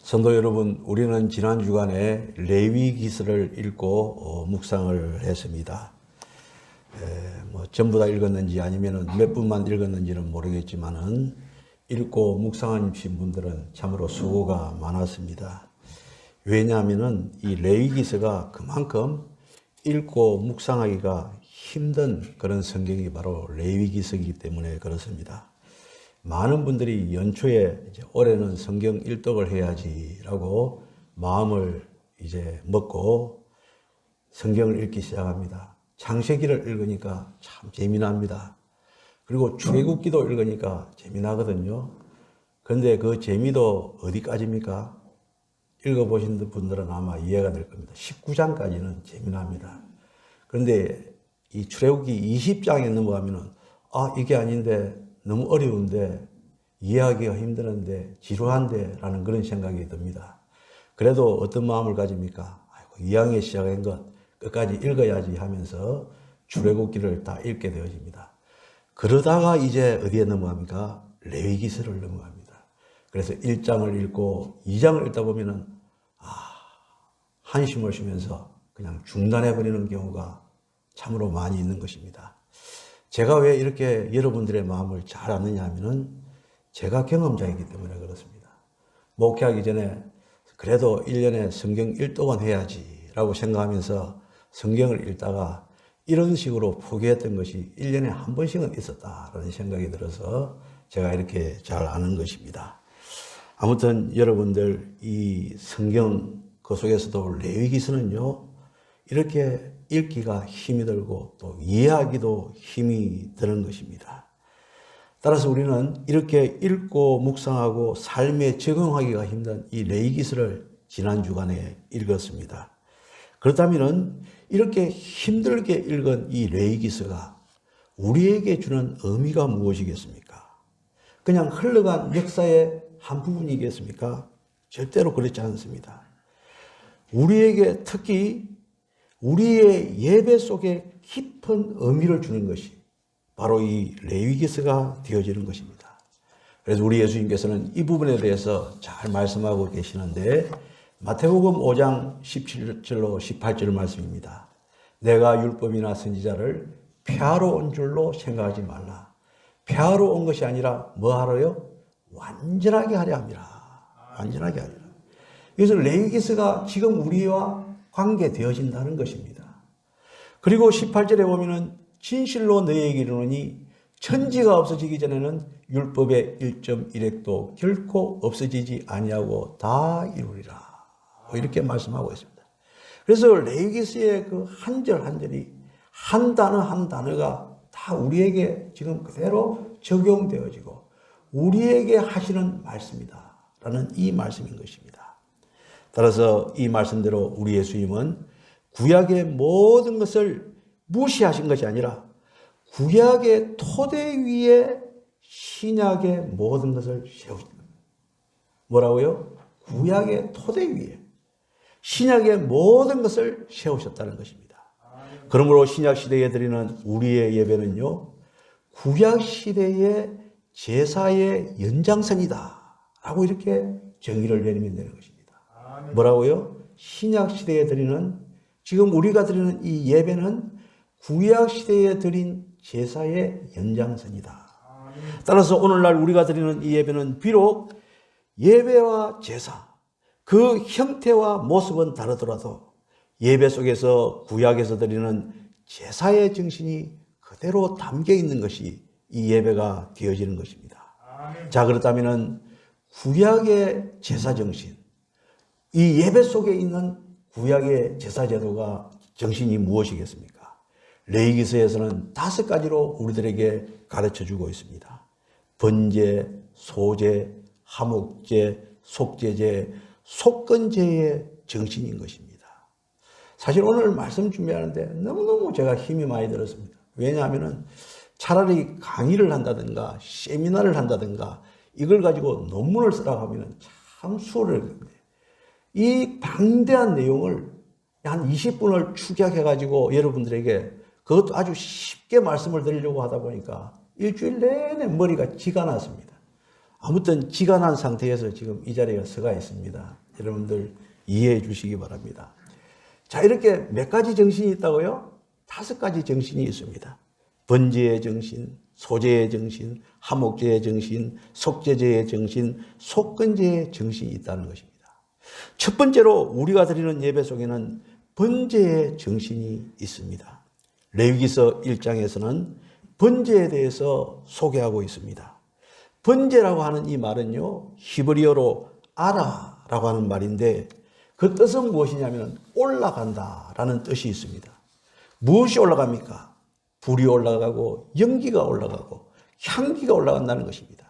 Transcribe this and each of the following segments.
성도 여러분, 우리는 지난 주간에 레위 기서를 읽고 묵상을 했습니다. 전부 다 읽었는지 아니면 몇 분만 읽었는지는 모르겠지만은 읽고 묵상하신 분들은 참으로 수고가 많았습니다. 왜냐하면은 이 레위 기서가 그만큼 읽고 묵상하기가 힘든 그런 성경이 바로 레위 기서이기 때문에 그렇습니다. 많은 분들이 연초에 올해는 성경 일독을 해야지라고 마음을 먹고 성경을 읽기 시작합니다. 창세기를 읽으니까 참 재미납니다. 그리고 출애굽기도 읽으니까 재미나거든요. 그런데 그 재미도 어디까지입니까? 읽어보신 분들은 아마 이해가 될 겁니다. 19장까지는 재미납니다. 그런데 이 출애굽기 20장에 넘어가면은 이게 아닌데 너무 어려운데 이해하기가 힘드는데 지루한데 라는 그런 생각이 듭니다. 그래도 어떤 마음을 가집니까? 2학년 시작한 것 끝까지 읽어야지 하면서 출애굽기를 다 읽게 되어집니다. 그러다가 이제 어디에 넘어갑니까? 레위기서를 넘어갑니다. 그래서 1장을 읽고 2장을 읽다 보면은 한심을 쉬면서 그냥 중단해버리는 경우가 참으로 많이 있는 것입니다. 제가 왜 이렇게 여러분들의 마음을 잘 아느냐 하면은 제가 경험자이기 때문에 그렇습니다. 목회하기 전에 그래도 1년에 성경 1독은 해야지 라고 생각하면서 성경을 읽다가 이런 식으로 포기했던 것이 1년에 한 번씩은 있었다라는 생각이 들어서 제가 이렇게 잘 아는 것입니다. 아무튼 여러분들 이 성경 그 속에서도 레위기서는요 이렇게 읽기가 힘이 들고 또 이해하기도 힘이 드는 것입니다. 따라서 우리는 이렇게 읽고 묵상하고 삶에 적용하기가 힘든 이 레위기서를 지난 주간에 읽었습니다. 그렇다면 이렇게 힘들게 읽은 이 레위기서가 우리에게 주는 의미가 무엇이겠습니까? 그냥 흘러간 역사의 한 부분이겠습니까? 절대로 그렇지 않습니다. 우리에게 특히 우리의 예배 속에 깊은 의미를 주는 것이 바로 이 레위기서가 되어지는 것입니다. 그래서 우리 예수님께서는 이 부분에 대해서 잘 말씀하고 계시는데 마태복음 5장 17절로 18절 말씀입니다. 내가 율법이나 선지자를 폐하러 온 줄로 생각하지 말라. 폐하러 온 것이 아니라 뭐 하러요? 완전하게 하려 함이라. 완전하게 하리라. 그래서 레위기서가 지금 우리와 관계되어진다는 것입니다. 그리고 18절에 보면은 진실로 너희에게 이르노니 천지가 없어지기 전에는 율법의 1.1획도 결코 없어지지 아니하고 다 이루리라. 이렇게 말씀하고 있습니다. 그래서 레위기서의 그 한 절 한 절이 한 단어 한 단어가 다 우리에게 지금 그대로 적용되어지고 우리에게 하시는 말씀이다 라는 이 말씀인 것입니다. 따라서 이 말씀대로 우리 예수님은 구약의 모든 것을 무시하신 것이 아니라 구약의 토대 위에 신약의 모든 것을 세우신 겁니다. 뭐라고요? 구약의 토대 위에 신약의 모든 것을 세우셨다는 것입니다. 그러므로 신약 시대에 드리는 우리의 예배는요, 구약 시대의 제사의 연장선이다 라고 이렇게 정의를 내리면 되는 것입니다. 뭐라고요? 신약 시대에 드리는 지금 우리가 드리는 이 예배는 구약 시대에 드린 제사의 연장선이다. 따라서 오늘날 우리가 드리는 이 예배는 비록 예배와 제사 그 형태와 모습은 다르더라도 예배 속에서 구약에서 드리는 제사의 정신이 그대로 담겨 있는 것이 이 예배가 되어지는 것입니다. 자, 그렇다면 구약의 제사 정신 이 예배 속에 있는 구약의 제사제도가 정신이 무엇이겠습니까? 레위기서에서는 5가지로 우리들에게 가르쳐주고 있습니다. 번제, 소제, 화목제, 속제제, 속건제의 정신인 것입니다. 사실 오늘 말씀 준비하는데 너무너무 제가 힘이 많이 들었습니다. 왜냐하면 차라리 강의를 한다든가 세미나를 한다든가 이걸 가지고 논문을 쓰라고 하면 참 수월할 겁니다. 이 방대한 내용을 한 20분을 축약해가지고 여러분들에게 그것도 아주 쉽게 말씀을 드리려고 하다 보니까 일주일 내내 머리가 쥐가 났습니다. 아무튼 지간한 상태에서 지금 이 자리에 서가 있습니다. 여러분들 이해해 주시기 바랍니다. 자, 이렇게 몇 가지 정신이 있다고요? 5가지 정신이 있습니다. 번제의 정신, 소제의 정신, 하목제의 정신, 속제제의 정신, 속건제의 정신이 있다는 것입니다. 첫 번째로 우리가 드리는 예배 속에는 번제의 정신이 있습니다. 레위기서 1장에서는 번제에 대해서 소개하고 있습니다. 번제라고 하는 이 말은요, 히브리어로 아라라고 하는 말인데 그 뜻은 무엇이냐면 올라간다라는 뜻이 있습니다. 무엇이 올라갑니까? 불이 올라가고 연기가 올라가고 향기가 올라간다는 것입니다.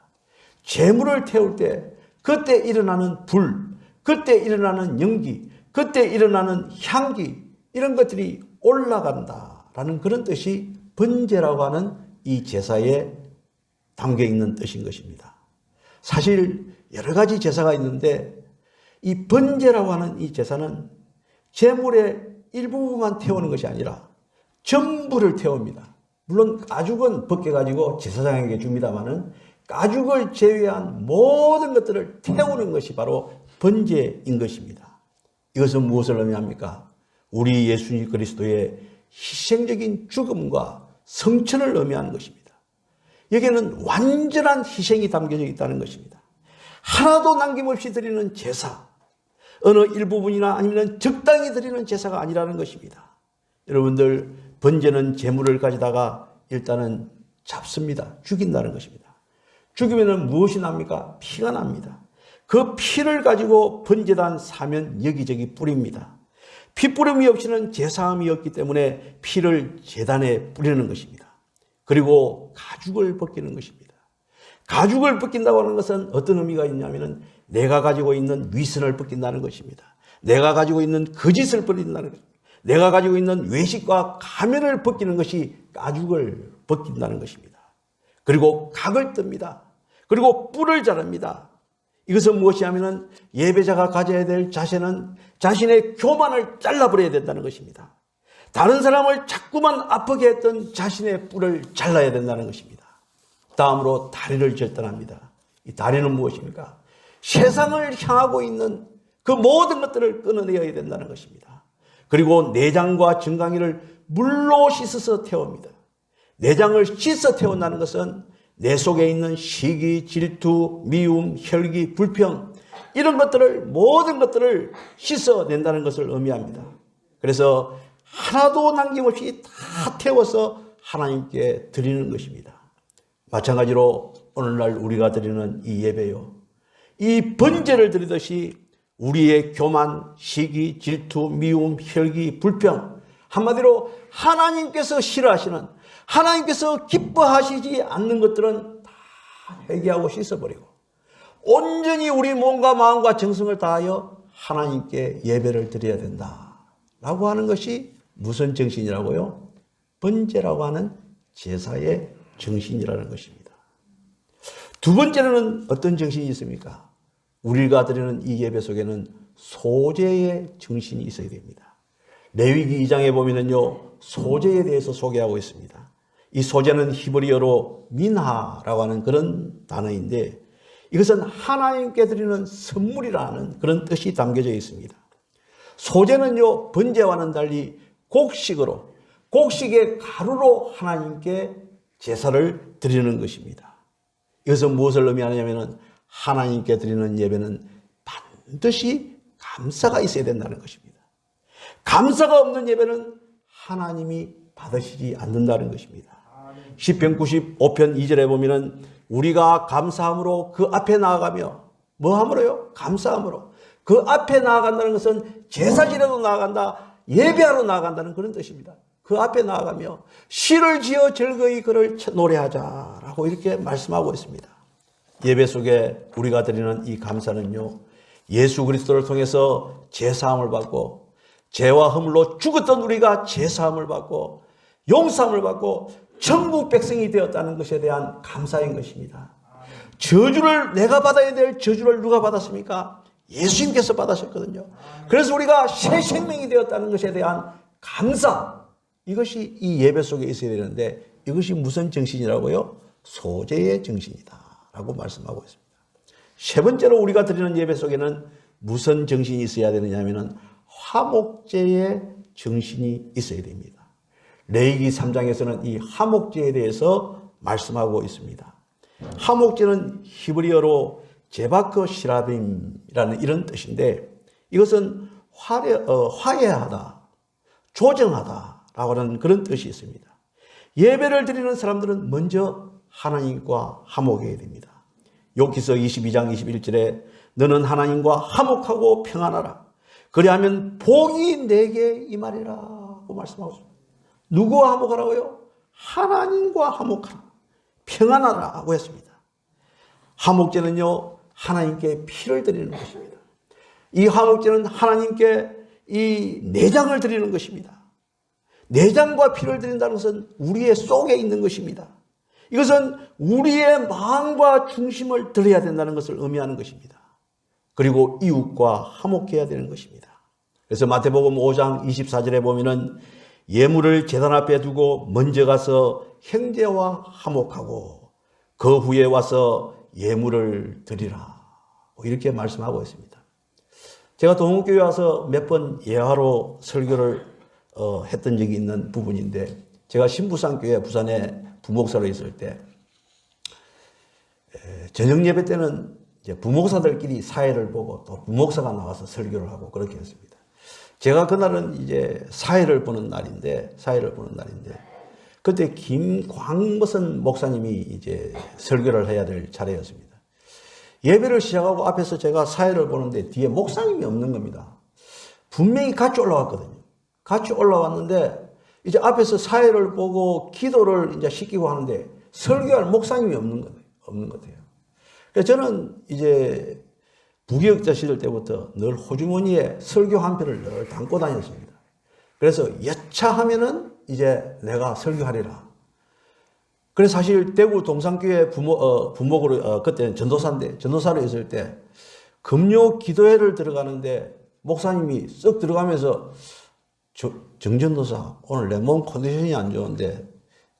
재물을 태울 때 그때 일어나는 불, 그때 일어나는 연기, 그때 일어나는 향기, 이런 것들이 올라간다라는 그런 뜻이 번제라고 하는 이 제사에 담겨 있는 뜻인 것입니다. 사실 여러 가지 제사가 있는데 이 번제라고 하는 이 제사는 재물의 일부분만 태우는 것이 아니라 전부를 태웁니다. 물론 가죽은 벗겨가지고 제사장에게 줍니다마는 가죽을 제외한 모든 것들을 태우는 것이 바로 번제인 것입니다. 이것은 무엇을 의미합니까? 우리 예수 그리스도의 희생적인 죽음과 성천을 의미하는 것입니다. 여기에는 완전한 희생이 담겨져 있다는 것입니다. 하나도 남김없이 드리는 제사, 어느 일부분이나 아니면 적당히 드리는 제사가 아니라는 것입니다. 여러분들, 번제는 제물을 가져다가 일단은 잡습니다. 죽인다는 것입니다. 죽이면 무엇이 납니까? 피가 납니다. 그 피를 가지고 번제단 사면 여기저기 뿌립니다. 피뿌림이 없이는 제사함이 없기 때문에 피를 제단에 뿌리는 것입니다. 그리고 가죽을 벗기는 것입니다. 가죽을 벗긴다고 하는 것은 어떤 의미가 있냐면 내가 가지고 있는 위선을 벗긴다는 것입니다. 내가 가지고 있는 거짓을 벗긴다는 것입니다. 내가 가지고 있는 외식과 가면을 벗기는 것이 가죽을 벗긴다는 것입니다. 그리고 각을 뜹니다. 그리고 뿔을 자릅니다. 이것은 무엇이냐면 예배자가 가져야 될 자세는 자신의 교만을 잘라버려야 된다는 것입니다. 다른 사람을 자꾸만 아프게 했던 자신의 뿔을 잘라야 된다는 것입니다. 다음으로 다리를 절단합니다. 이 다리는 무엇입니까? 세상을 향하고 있는 그 모든 것들을 끊어내야 된다는 것입니다. 그리고 내장과 정강이를 물로 씻어서 태웁니다. 내장을 씻어 태운다는 것은 내 속에 있는 시기, 질투, 미움, 혈기, 불평, 이런 것들을, 모든 것들을 씻어낸다는 것을 의미합니다. 그래서 하나도 남김없이 다 태워서 하나님께 드리는 것입니다. 마찬가지로 오늘날 우리가 드리는 이 예배요, 이 번제를 드리듯이 우리의 교만, 시기, 질투, 미움, 혈기, 불평, 한마디로 하나님께서 싫어하시는, 하나님께서 기뻐하시지 않는 것들은 다 회개하고 씻어버리고 온전히 우리 몸과 마음과 정성을 다하여 하나님께 예배를 드려야 된다라고 하는 것이 무슨 정신이라고요? 번제라고 하는 제사의 정신이라는 것입니다. 두 번째로는 어떤 정신이 있습니까? 우리가 드리는 이 예배 속에는 소제의 정신이 있어야 됩니다. 레위기 2장에 보면은요, 소제에 대해서 소개하고 있습니다. 이 소제는 히브리어로 민하라고 하는 그런 단어인데 이것은 하나님께 드리는 선물이라는 그런 뜻이 담겨져 있습니다. 소제는요, 번제와는 달리 곡식으로, 곡식의 가루로 하나님께 제사를 드리는 것입니다. 이것은 무엇을 의미하냐면 하나님께 드리는 예배는 반드시 감사가 있어야 된다는 것입니다. 감사가 없는 예배는 하나님이 받으시지 않는다는 것입니다. 시편 95편 2절에 보면은 우리가 감사함으로 그 앞에 나아가며, 뭐 함으로요? 감사함으로. 그 앞에 나아간다는 것은 제사지내로 나아간다, 예배하러 나아간다는 그런 뜻입니다. 그 앞에 나아가며 시를 지어 즐거이 그를 노래하자라고 이렇게 말씀하고 있습니다. 예배 속에 우리가 드리는 이 감사는요, 예수 그리스도를 통해서 제사함을 받고 죄와 허물로 죽었던 우리가 제사함을 받고 용서함을 받고 천국 백성이 되었다는 것에 대한 감사인 것입니다. 저주를, 내가 받아야 될 저주를 누가 받았습니까? 예수님께서 받으셨거든요. 그래서 우리가 새 생명이 되었다는 것에 대한 감사, 이것이 이 예배 속에 있어야 되는데 이것이 무슨 정신이라고요? 소제의 정신이다 라고 말씀하고 있습니다. 세 번째로 우리가 드리는 예배 속에는 무슨 정신이 있어야 되느냐 하면은 화목제의 정신이 있어야 됩니다. 레위기 3장에서는 이 화목제에 대해서 말씀하고 있습니다. 화목제는 히브리어로 제바크 시라빔이라는 이런 뜻인데 이것은 화해하다, 조정하다라고 하는 그런 뜻이 있습니다. 예배를 드리는 사람들은 먼저 하나님과 화목해야 됩니다. 욥기서 22장 21절에 너는 하나님과 화목하고 평안하라. 그리하면 복이 내게 임하리라고 말씀하고 있습니다. 누구와 화목하라고요? 하나님과 화목하라. 평안하라고 했습니다. 화목제는요, 하나님께 피를 드리는 것입니다. 이 화목제는 하나님께 이 내장을 드리는 것입니다. 내장과 피를 드린다는 것은 우리의 속에 있는 것입니다. 이것은 우리의 마음과 중심을 드려야 된다는 것을 의미하는 것입니다. 그리고 이웃과 화목해야 되는 것입니다. 그래서 마태복음 5장 24절에 보면은 예물을 제단 앞에 두고 먼저 가서 형제와 화목하고 그 후에 와서 예물을 드리라. 이렇게 말씀하고 있습니다. 제가 동국교회 와서 몇 번 예화로 설교를 했던 적이 있는 부분인데 제가 신부상교회 부산에 부목사로 있을 때 저녁 예배 때는 이제 부목사들끼리 사회를 보고 또 부목사가 나와서 설교를 하고 그렇게 했습니다. 제가 그날은 이제 사회를 보는 날인데 그때 김광무선 목사님이 이제 설교를 해야 될 차례였습니다. 예배를 시작하고 앞에서 제가 사회를 보는데 뒤에 목사님이 없는 겁니다. 분명히 같이 올라왔거든요. 같이 올라왔는데 이제 앞에서 사회를 보고 기도를 이제 시키고 하는데 설교할 목사님이 없는 것 같아요. 그래서 저는 이제 부교육자 시절 때부터 늘 호주머니에 설교 한 편을 늘 담고 다녔습니다. 그래서 여차하면은 이제 내가 설교하리라. 그래서 사실 대구 동산교회 부목으로 그때는 전도사로 있을 때 금요 기도회를 들어가는데 목사님이 쓱 들어가면서 정전도사 오늘 내 몸 컨디션이 안 좋은데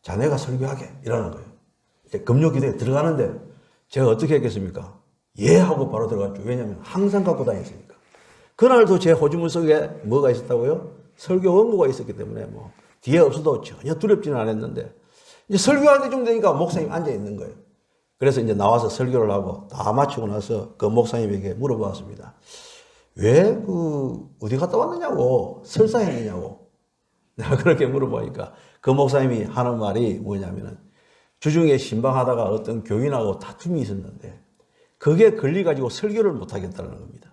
자네가 설교하게 이러는 거예요. 이제 금요 기도회에 들어가는데 제가 어떻게 했겠습니까? 예 하고 바로 들어갔죠. 왜냐하면 항상 갖고 다녔으니까. 그날도 제 호주머니 속에 뭐가 있었다고요? 설교 원고가 있었기 때문에 뭐 뒤에 없어도 전혀 두렵지는 않았는데 이제 설교할 때쯤 되니까 목사님 앉아 있는 거예요. 그래서 이제 나와서 설교를 하고 다 마치고 나서 그 목사님에게 물어봤습니다. 왜 어디 갔다 왔느냐고 설사했느냐고 내가 그렇게 물어보니까 그 목사님이 하는 말이 뭐냐면은 주중에 신방하다가 어떤 교인하고 다툼이 있었는데 그게 걸려가지고 설교를 못하겠다는 겁니다.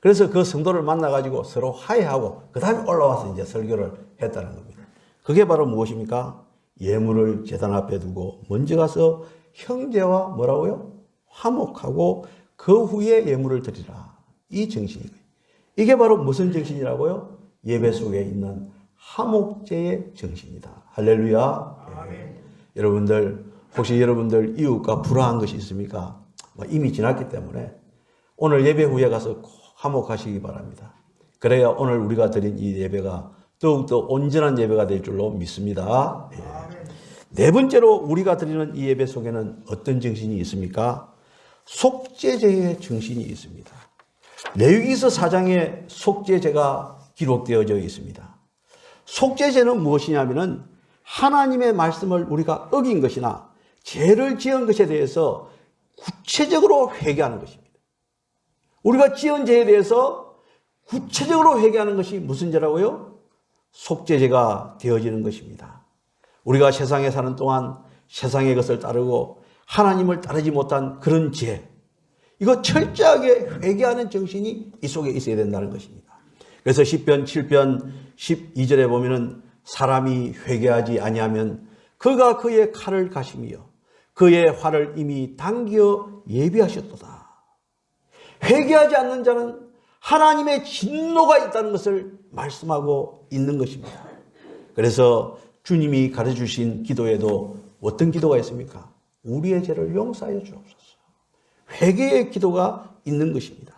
그래서 그 성도를 만나가지고 서로 화해하고 그 다음에 올라와서 이제 설교를 했다는 겁니다. 그게 바로 무엇입니까? 예물을 제단 앞에 두고 먼저 가서 형제와 뭐라고요? 화목하고 그 후에 예물을 드리라. 이 정신이에요. 이게 바로 무슨 정신이라고요? 예배 속에 있는 화목제의 정신이다. 할렐루야. 네. 여러분들 혹시 여러분들 이웃과 불화한 것이 있습니까? 이미 지났기 때문에 오늘 예배 후에 가서 꼭 화목하시기 바랍니다. 그래야 오늘 우리가 드린 이 예배가 더욱더 온전한 예배가 될 줄로 믿습니다. 네. 네 번째로 우리가 드리는 이 예배 속에는 어떤 정신이 있습니까? 속죄제의 정신이 있습니다. 레위기서 4장에 속죄제가 기록되어져 있습니다. 속죄제는 무엇이냐면은 하나님의 말씀을 우리가 어긴 것이나 죄를 지은 것에 대해서 구체적으로 회개하는 것입니다. 우리가 지은 죄에 대해서 구체적으로 회개하는 것이 무슨 죄라고요? 속죄제가 되어지는 것입니다. 우리가 세상에 사는 동안 세상의 것을 따르고 하나님을 따르지 못한 그런 죄, 이거 철저하게 회개하는 정신이 이 속에 있어야 된다는 것입니다. 그래서 시편 7편 12절에 보면은 사람이 회개하지 아니하면 그가 그의 칼을 가시며 그의 활을 이미 당겨 예비하셨도다. 회개하지 않는 자는 하나님의 진노가 있다는 것을 말씀하고 있는 것입니다. 그래서 주님이 가르쳐주신 기도에도 어떤 기도가 있습니까? 우리의 죄를 용서하여 주옵소서. 회개의 기도가 있는 것입니다.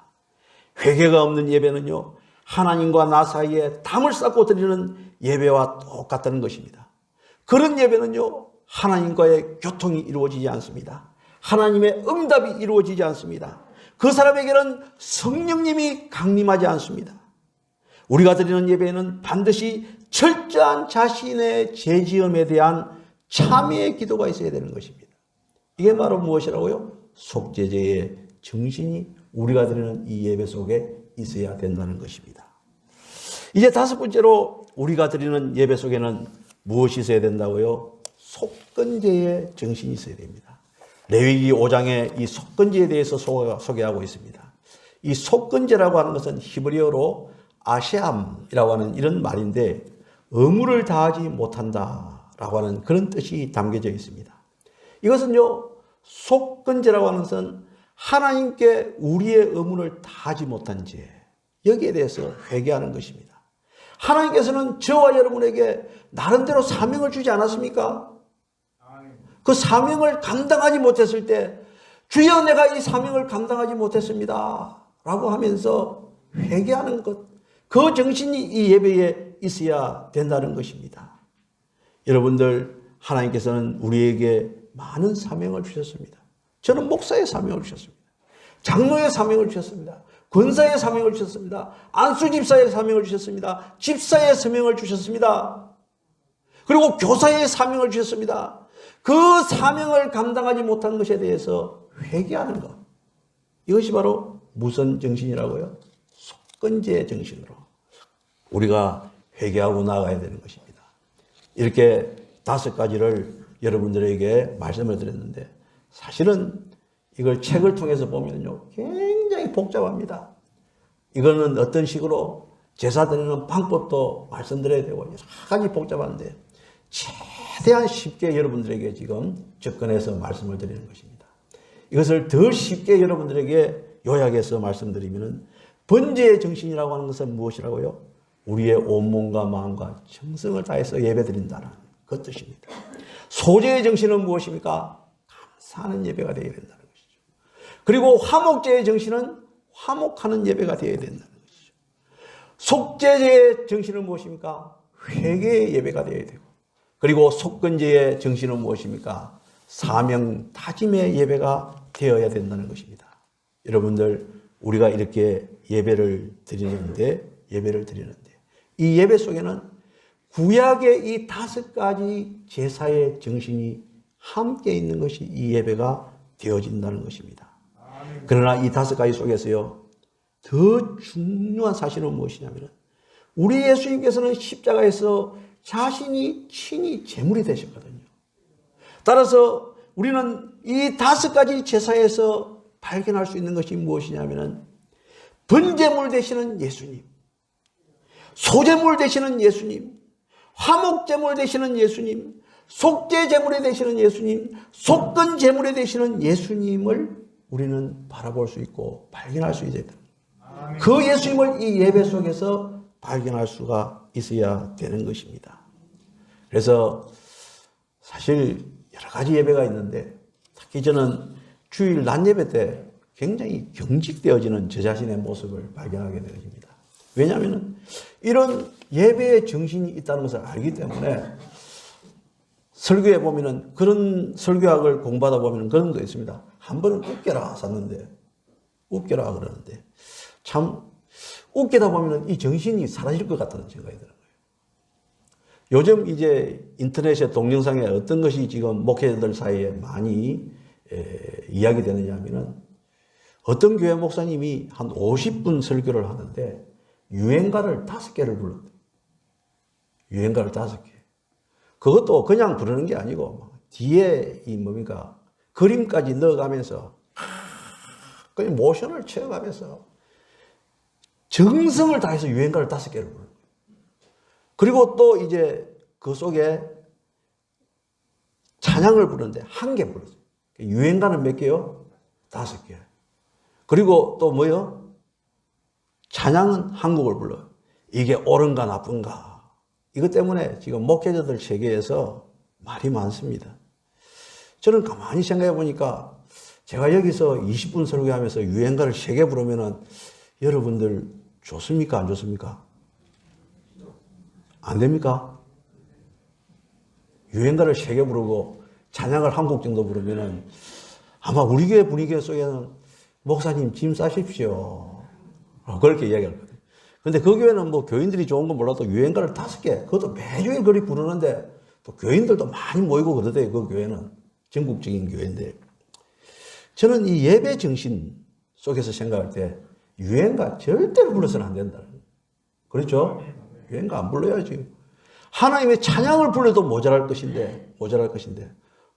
회개가 없는 예배는요, 하나님과 나 사이에 담을 쌓고 드리는 예배와 똑같다는 것입니다. 그런 예배는요, 하나님과의 교통이 이루어지지 않습니다. 하나님의 응답이 이루어지지 않습니다. 그 사람에게는 성령님이 강림하지 않습니다. 우리가 드리는 예배에는 반드시 철저한 자신의 죄지음에 대한 참회의 기도가 있어야 되는 것입니다. 이게 바로 무엇이라고요? 속죄제의 정신이 우리가 드리는 이 예배 속에 있어야 된다는 것입니다. 이제 다섯 번째로 우리가 드리는 예배 속에는 무엇이 있어야 된다고요? 속건제의 정신이 있어야 됩니다. 레위기 5장에 이 속건제에 대해서 소개하고 있습니다. 이 속건제라고 하는 것은 히브리어로 아시암이라고 하는 이런 말인데 의무를 다하지 못한다라고 하는 그런 뜻이 담겨져 있습니다. 이것은요, 속건제라고 하는 것은 하나님께 우리의 의무를 다하지 못한 죄, 여기에 대해서 회개하는 것입니다. 하나님께서는 저와 여러분에게 나름대로 사명을 주지 않았습니까? 그 사명을 감당하지 못했을 때 주여 내가 이 사명을 감당하지 못했습니다 라고 하면서 회개하는 것, 그 정신이 이 예배에 있어야 된다는 것입니다. 여러분들, 하나님께서는 우리에게 많은 사명을 주셨습니다. 저는 목사의 사명을 주셨습니다. 장로의 사명을 주셨습니다. 권사의 사명을 주셨습니다. 안수집사의 사명을 주셨습니다. 집사의 사명을 주셨습니다. 그리고 교사의 사명을 주셨습니다. 그 사명을 감당하지 못한 것에 대해서 회개하는 것, 이것이 바로 무슨 정신이라고요? 속건제 정신으로 우리가 회개하고 나아가야 되는 것입니다. 이렇게 다섯 가지를 여러분들에게 말씀을 드렸는데 사실은 이걸 책을 통해서 보면요 굉장히 복잡합니다. 이거는 어떤 식으로 제사 드리는 방법도 말씀드려야 되고 여러 가지 복잡한데 최대한 쉽게 여러분들에게 지금 접근해서 말씀을 드리는 것입니다. 이것을 더 쉽게 여러분들에게 요약해서 말씀드리면 번제의 정신이라고 하는 것은 무엇이라고요? 우리의 온몸과 마음과 정성을 다해서 예배드린다는 그 뜻입니다. 소제의 정신은 무엇입니까? 감사하는 예배가 되어야 된다는 것이죠. 그리고 화목제의 정신은 화목하는 예배가 되어야 된다는 것이죠. 속죄제의 정신은 무엇입니까? 회개의 예배가 되어야 되고, 그리고 속건제의 정신은 무엇입니까? 사명 다짐의 예배가 되어야 된다는 것입니다. 여러분들, 우리가 이렇게 예배를 드리는데 이 예배 속에는 구약의 이 다섯 가지 제사의 정신이 함께 있는 것이 이 예배가 되어진다는 것입니다. 그러나 이 다섯 가지 속에서요, 더 중요한 사실은 무엇이냐면 우리 예수님께서는 십자가에서 자신이 친히 제물이 되셨거든요. 따라서 우리는 이 다섯 가지 제사에서 발견할 수 있는 것이 무엇이냐면 번제물 되시는 예수님, 소제물 되시는 예수님, 화목제물 되시는 예수님, 속죄제물이 되시는 예수님, 속건제물이 되시는 예수님을 우리는 바라볼 수 있고 발견할 수 있어야 됩니다. 그 예수님을 이 예배 속에서 발견할 수가 있어야 되는 것입니다. 그래서 사실 여러 가지 예배가 있는데 특히 저는 주일 낮 예배 때 굉장히 경직되어지는 저 자신의 모습을 발견하게 되어집니다. 왜냐하면 이런 예배의 정신이 있다는 것을 알기 때문에 설교에 보면은 그런 설교학을 공부하다 보면은 그런 것도 있습니다. 한 번은 웃겨라 샀는데 웃겨라 그러는데 참 웃기다 보면은 이 정신이 사라질 것 같다는 생각이 드는 거예요. 요즘 이제 인터넷의 동영상에 어떤 것이 지금 목회자들 사이에 많이 이야기되느냐 하면은 어떤 교회 목사님이 한 50분 설교를 하는데 유행가를 5개를 불렀대요. 유행가를 5개. 그것도 그냥 부르는 게 아니고 뒤에 이 뭡니까 그림까지 넣어가면서 그냥 모션을 채워가면서 정성을 다해서 유행가를 5개를 부르는 거예요. 그리고 또 이제 그 속에 찬양을 부르는데 1개 불렀어요. 유행가는 몇 개요? 5개. 그리고 또 뭐요? 찬양은 한 곡을 불러요. 이게 옳은가 나쁜가. 이것 때문에 지금 목회자들 세계에서 말이 많습니다. 저는 가만히 생각해 보니까 제가 여기서 20분 설교하면서 유행가를 3개 부르면은 여러분들 좋습니까? 안 좋습니까? 안 됩니까? 유행가를 3개 부르고 찬양을 한 곡 정도 부르면은 아마 우리 교회 분위기 속에는 목사님 짐 싸십시오. 그렇게 이야기하거든요. 근데 그 교회는 뭐 교인들이 좋은 건 몰라도 유행가를 5개, 그것도 매주일 그리 부르는데 또 교인들도 많이 모이고 그러대요. 그 교회는 전국적인 교회인데, 저는 이 예배 정신 속에서 생각할 때 유행가 절대로 불러서는 안 된다. 그렇죠? 유행가 안 불러야지. 하나님의 찬양을 불러도 모자랄 것인데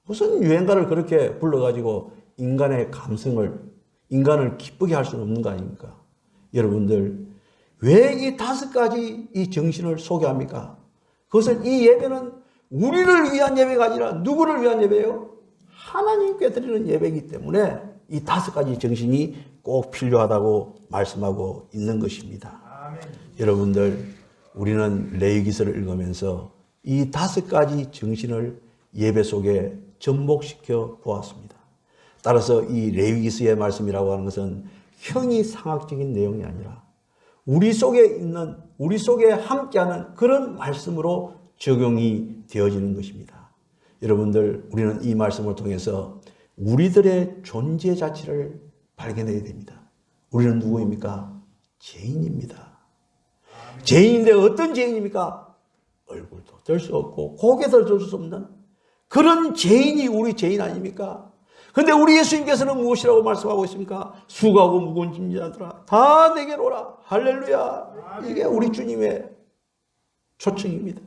무슨 유행가를 그렇게 불러가지고 인간의 감성을, 인간을 기쁘게 할 수는 없는 거 아닙니까? 여러분들, 왜 이 5가지 이 정신을 소개합니까? 그것은 이 예배는 우리를 위한 예배가 아니라 누구를 위한 예배예요? 하나님께 드리는 예배이기 때문에 이 5가지 정신이 꼭 필요하다고 말씀하고 있는 것입니다. 아멘. 여러분들, 우리는 레위기서를 읽으면서 이 5가지 정신을 예배 속에 접목시켜 보았습니다. 따라서 이 레위기서의 말씀이라고 하는 것은 형이상학적인 내용이 아니라 우리 속에 함께하는 그런 말씀으로 적용이 되어지는 것입니다. 여러분들, 우리는 이 말씀을 통해서 우리들의 존재 자체를 발견해야 됩니다. 우리는 누구입니까? 죄인입니다. 죄인인데 어떤 죄인입니까? 얼굴도 들 수 없고 고개도 들 수 없는 그런 죄인이 우리 죄인 아닙니까? 근데 우리 예수님께서는 무엇이라고 말씀하고 있습니까? 수고하고 무거운 짐자들아 다 내게로 오라. 할렐루야. 이게 우리 주님의 초청입니다.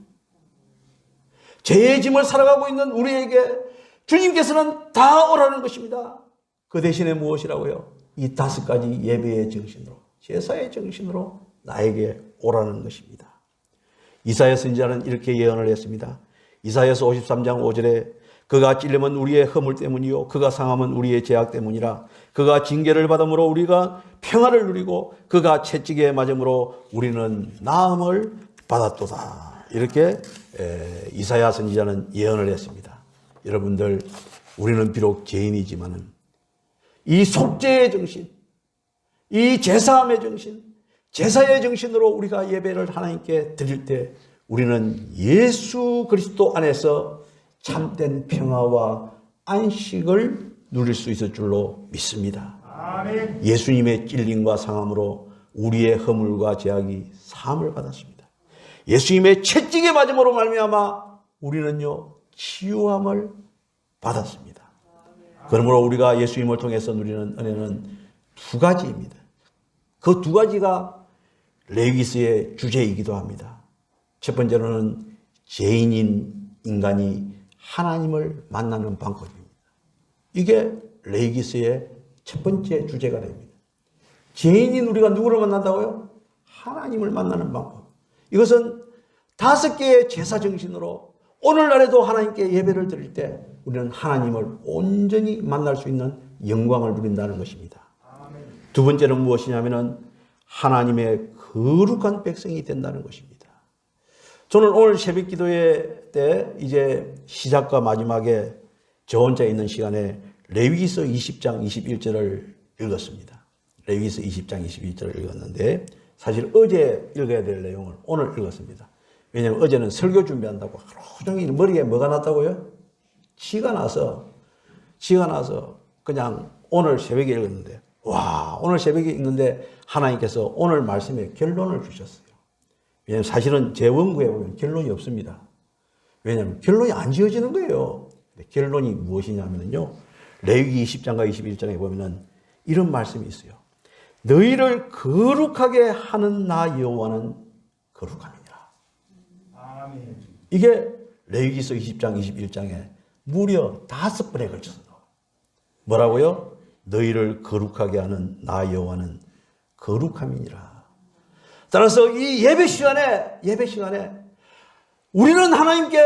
죄의 짐을 살아가고 있는 우리에게 주님께서는 다 오라는 것입니다. 그 대신에 무엇이라고요? 이 5가지 예배의 정신으로, 제사의 정신으로 나에게 오라는 것입니다. 이사야 선지자는 이렇게 예언을 했습니다. 이사야서 53장 5절에 그가 찔림은 우리의 허물 때문이요 그가 상함은 우리의 죄악 때문이라. 그가 징계를 받음으로 우리가 평화를 누리고 그가 채찍에 맞음으로 우리는 나음을 받았도다. 이렇게 이사야 선지자는 예언을 했습니다. 여러분들, 우리는 비록 죄인이지만은 이 속죄의 정신, 이 제사함의 정신, 제사의 정신으로 우리가 예배를 하나님께 드릴 때 우리는 예수 그리스도 안에서 참된 평화와 안식을 누릴 수 있을 줄로 믿습니다. 아멘. 예수님의 찔림과 상함으로 우리의 허물과 죄악이 사함을 받았습니다. 예수님의 채찍에 맞음으로 말미암아 우리는요 치유함을 받았습니다. 그러므로 우리가 예수님을 통해서 누리는 은혜는 2가지입니다. 그 2가지가 레위기서의 주제이기도 합니다. 첫 번째로는 죄인인 인간이 하나님을 만나는 방법입니다. 이게 레위기서의 첫 번째 주제가 됩니다. 죄인인 우리가 누구를 만난다고요? 하나님을 만나는 방법. 이것은 5개의 제사 정신으로 오늘날에도 하나님께 예배를 드릴 때 우리는 하나님을 온전히 만날 수 있는 영광을 누린다는 것입니다. 두 번째는 무엇이냐면은 하나님의 거룩한 백성이 된다는 것입니다. 저는 오늘 새벽 기도회 때 이제 시작과 마지막에 저 혼자 있는 시간에 레위기서 20장 21절을 읽었습니다. 레위기서 20장 21절을 읽었는데 사실 어제 읽어야 될 내용을 오늘 읽었습니다. 왜냐하면 어제는 설교 준비한다고 하루 종일 머리에 뭐가 났다고요? 치가 나서 그냥 오늘 새벽에 읽었는데 오늘 새벽에 읽는데 하나님께서 오늘 말씀에 결론을 주셨어요. 왜냐하면 사실은 제 원고에 보면 결론이 없습니다. 왜냐하면 결론이 안 지어지는 거예요. 결론이 무엇이냐면요. 레위기 20장과 21장에 보면은 이런 말씀이 있어요. 너희를 거룩하게 하는 나 여호와는 거룩함이니라. 아멘. 이게 레위기서 20장 21장에 무려 5번에 걸쳐서 나와요. 뭐라고요? 너희를 거룩하게 하는 나 여호와는 거룩함이니라. 따라서 이 예배 시간에 우리는 하나님께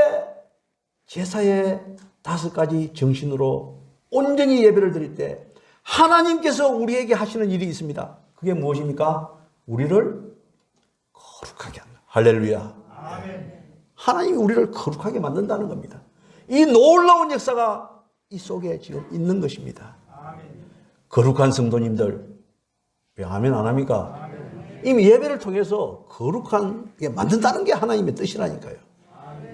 제사의 5가지 정신으로 온전히 예배를 드릴 때 하나님께서 우리에게 하시는 일이 있습니다. 그게 무엇입니까? 우리를 거룩하게 합니다. 할렐루야. 아멘. 하나님이 우리를 거룩하게 만든다는 겁니다. 이 놀라운 역사가 이 속에 지금 있는 것입니다. 아멘. 거룩한 성도님들 왜 아멘 안 합니까? 아멘. 이미 예배를 통해서 거룩하게 만든다는 게 하나님의 뜻이라니까요.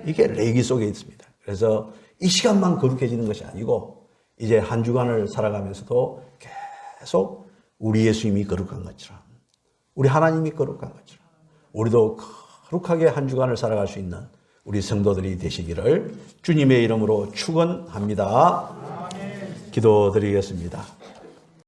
이게 레위기 속에 있습니다. 그래서 이 시간만 거룩해지는 것이 아니고 이제 한 주간을 살아가면서도 계속 우리 예수님이 거룩한 것처럼, 우리 하나님이 거룩한 것처럼 우리도 거룩하게 한 주간을 살아갈 수 있는 우리 성도들이 되시기를 주님의 이름으로 축원합니다. 기도드리겠습니다.